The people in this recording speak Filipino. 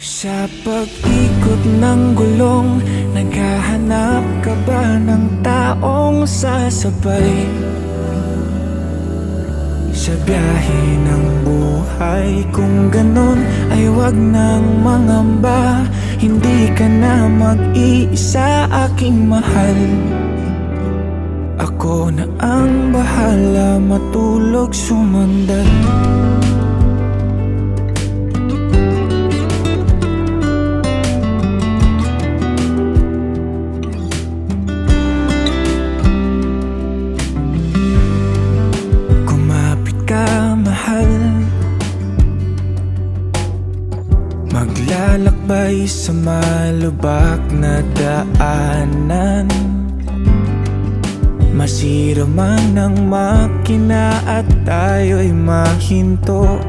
Sa pag-ikot ng gulong, naghahanap ka ba ng taong sasabay? Sa biyahe ng buhay, kung ganon ay wag nang mangamba. Hindi ka na mag-iisa, aking mahal. Ako na ang bahala, matulog, sumandal. Maglalakbay sa malubak na daanan, masira man ang makina at tayo'y mahinto.